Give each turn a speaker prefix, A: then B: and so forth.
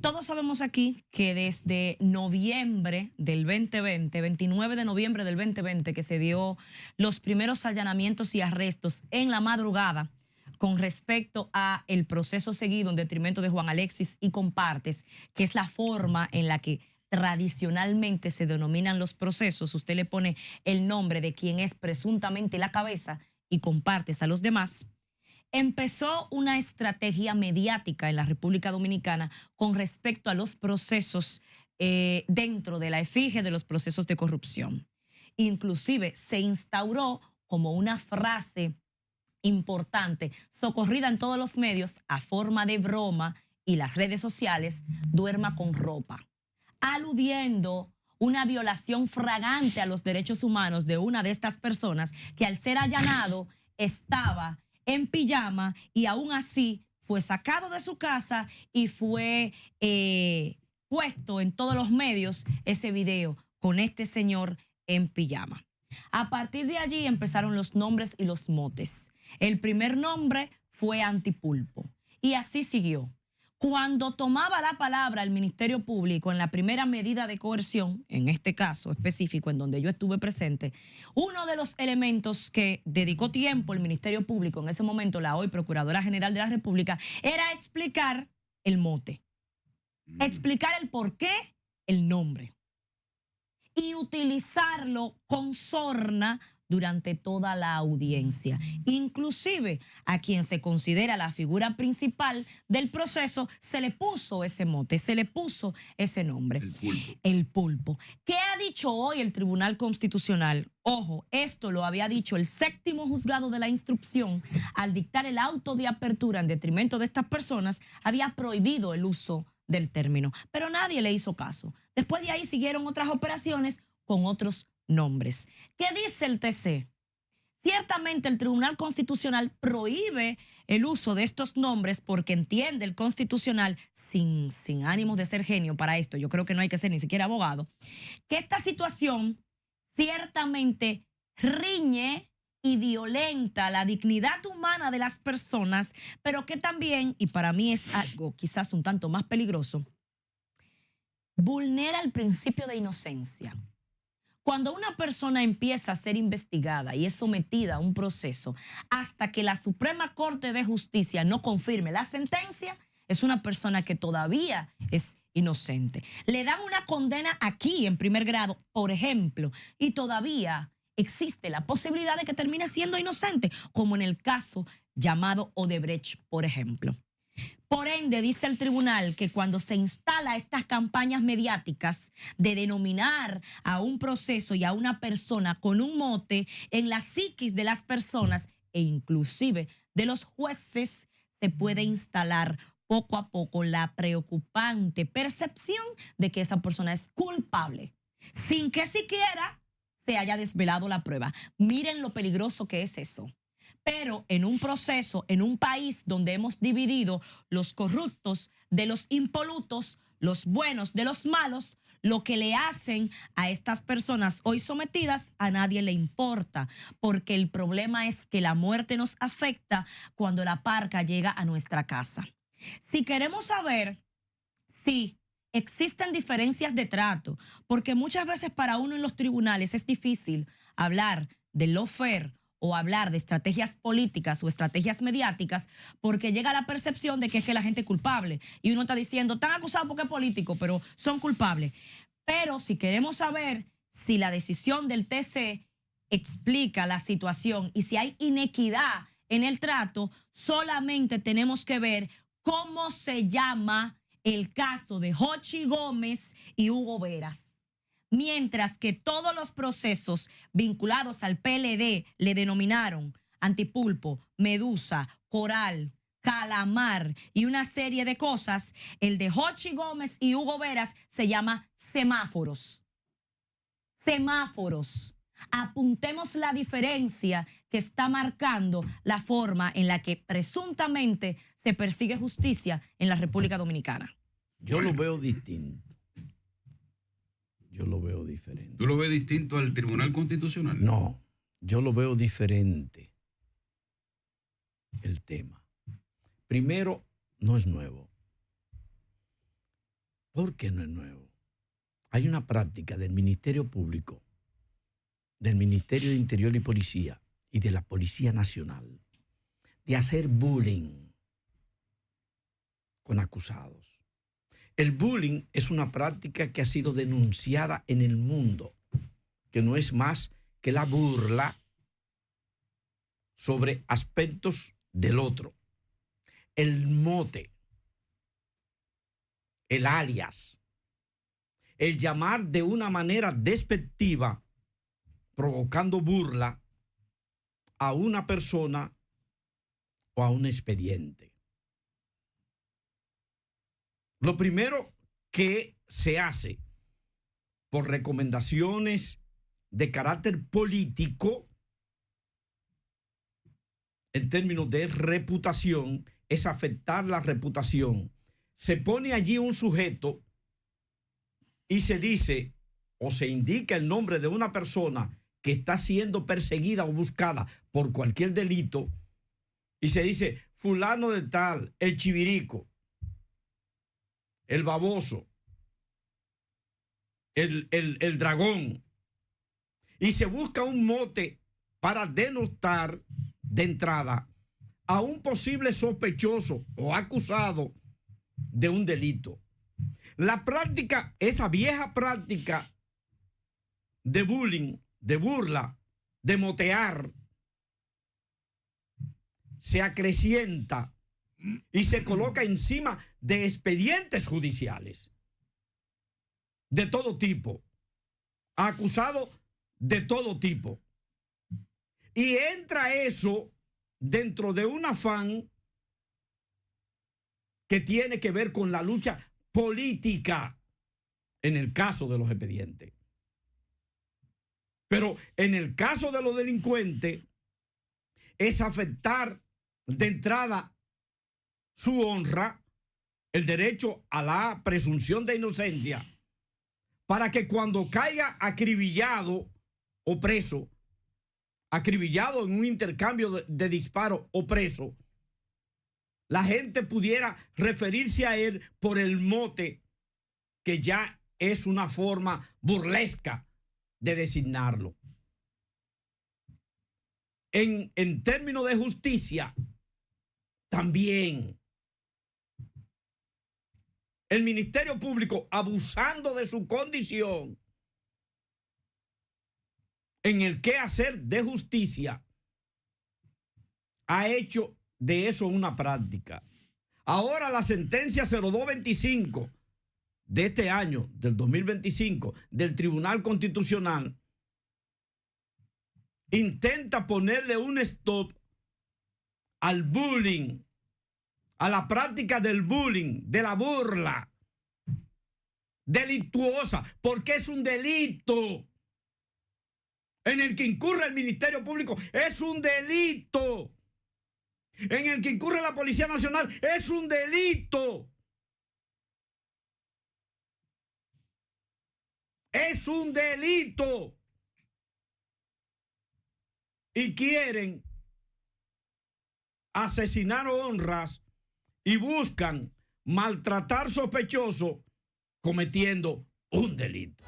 A: Todos sabemos aquí que desde noviembre del 2020, 29 de noviembre del 2020, que se dio los primeros allanamientos y arrestos en la madrugada con respecto a el proceso seguido en detrimento de Juan Alexis y compartes, que es la forma en la que tradicionalmente se denominan los procesos. Usted le pone el nombre de quien es presuntamente la cabeza y compartes a los demás. Empezó una estrategia mediática en la República Dominicana con respecto a los procesos dentro de la efigie de los procesos de corrupción. Inclusive se instauró como una frase importante, socorrida en todos los medios a forma de broma y las redes sociales: duerma con ropa, aludiendo una violación fragante a los derechos humanos de una de estas personas que al ser allanado estaba en pijama y aún así fue sacado de su casa y fue puesto en todos los medios ese video con este señor en pijama. A partir de allí empezaron los nombres y los motes. El primer nombre fue Antipulpo y así siguió. Cuando tomaba la palabra el Ministerio Público en la primera medida de coerción, en este caso específico en donde yo estuve presente, uno de los elementos que dedicó tiempo el Ministerio Público en ese momento, la hoy Procuradora General de la República, era explicar el mote, explicar el por qué, el nombre, y utilizarlo con sorna durante toda la audiencia. Inclusive a quien se considera la figura principal del proceso se le puso ese mote, se le puso ese nombre.
B: El pulpo.
A: El pulpo. ¿Qué ha dicho hoy el Tribunal Constitucional? Ojo, esto lo había dicho el 7º juzgado de la instrucción al dictar el auto de apertura en detrimento de estas personas. Había prohibido el uso del término, pero nadie le hizo caso. Después de ahí siguieron otras operaciones con otros nombres. ¿Qué dice el TC? Ciertamente el Tribunal Constitucional prohíbe el uso de estos nombres porque entiende el Constitucional, sin ánimos de ser genio para esto, yo creo que no hay que ser ni siquiera abogado, que esta situación ciertamente riñe y violenta la dignidad humana de las personas, pero que también, y para mí es algo quizás un tanto más peligroso, vulnera el principio de inocencia. Cuando una persona empieza a ser investigada y es sometida a un proceso hasta que la Suprema Corte de Justicia no confirme la sentencia, es una persona que todavía es inocente. Le dan una condena aquí en primer grado, por ejemplo, y todavía existe la posibilidad de que termine siendo inocente, como en el caso llamado Odebrecht, por ejemplo. Por ende, dice el tribunal que cuando se instala estas campañas mediáticas de denominar a un proceso y a una persona con un mote en la psiquis de las personas e inclusive de los jueces, se puede instalar poco a poco la preocupante percepción de que esa persona es culpable, sin que siquiera se haya desvelado la prueba. Miren lo peligroso que es eso. Pero en un proceso, en un país donde hemos dividido los corruptos de los impolutos, los buenos de los malos, lo que le hacen a estas personas hoy sometidas a nadie le importa, porque el problema es que la muerte nos afecta cuando la parca llega a nuestra casa. Si queremos saber si existen diferencias de trato, porque muchas veces para uno en los tribunales es difícil hablar de lawfare o hablar de estrategias políticas o estrategias mediáticas, porque llega la percepción de que es que la gente es culpable. Y uno está diciendo, están acusados porque es político, pero son culpables. Pero si queremos saber si la decisión del TC explica la situación y si hay inequidad en el trato, solamente tenemos que ver cómo se llama el caso de Jochi Gómez y Hugo Veras. Mientras que todos los procesos vinculados al PLD le denominaron Antipulpo, Medusa, Coral, Calamar y una serie de cosas, el de Jochi Gómez y Hugo Veras se llama semáforos. Semáforos. Apuntemos la diferencia que está marcando la forma en la que presuntamente se persigue justicia en la República Dominicana.
C: Yo lo veo distinto. Yo lo veo diferente.
B: ¿Tú lo ves distinto al Tribunal Constitucional?
C: No, yo lo veo diferente. El tema. Primero, no es nuevo. ¿Por qué no es nuevo? Hay una práctica del Ministerio Público, del Ministerio de Interior y Policía y de la Policía Nacional de hacer bullying con acusados. El bullying es una práctica que ha sido denunciada en el mundo, que no es más que la burla sobre aspectos del otro. El mote, el alias, el llamar de una manera despectiva, provocando burla a una persona o a un expediente. Lo primero que se hace por recomendaciones de carácter político, en términos de reputación, es afectar la reputación. Se pone allí un sujeto y se dice o se indica el nombre de una persona que está siendo perseguida o buscada por cualquier delito y se dice fulano de tal, el chivirico, el baboso, el dragón, y se busca un mote para denotar de entrada a un posible sospechoso o acusado de un delito. La práctica, esa vieja práctica de bullying, de burla, de motear, se acrecienta y se coloca encima de expedientes judiciales de todo tipo, acusados de todo tipo. Y entra eso dentro de un afán que tiene que ver con la lucha política en el caso de los expedientes. Pero en el caso de los delincuentes es afectar de entrada su honra, el derecho a la presunción de inocencia, para que cuando caiga acribillado o preso, acribillado en un intercambio de disparos o preso, la gente pudiera referirse a él por el mote que ya es una forma burlesca de designarlo. En términos de justicia, también el Ministerio Público, abusando de su condición en el quehacer de justicia, ha hecho de eso una práctica. Ahora la sentencia 0225 de este año, del 2025, del Tribunal Constitucional, intenta ponerle un stop al bullying, a la práctica del bullying, de la burla delictuosa, porque es un delito en el que incurre el Ministerio Público, es un delito en el que incurre la Policía Nacional, es un delito. Es un delito. Y quieren asesinar honras y buscan maltratar sospechosos cometiendo un delito.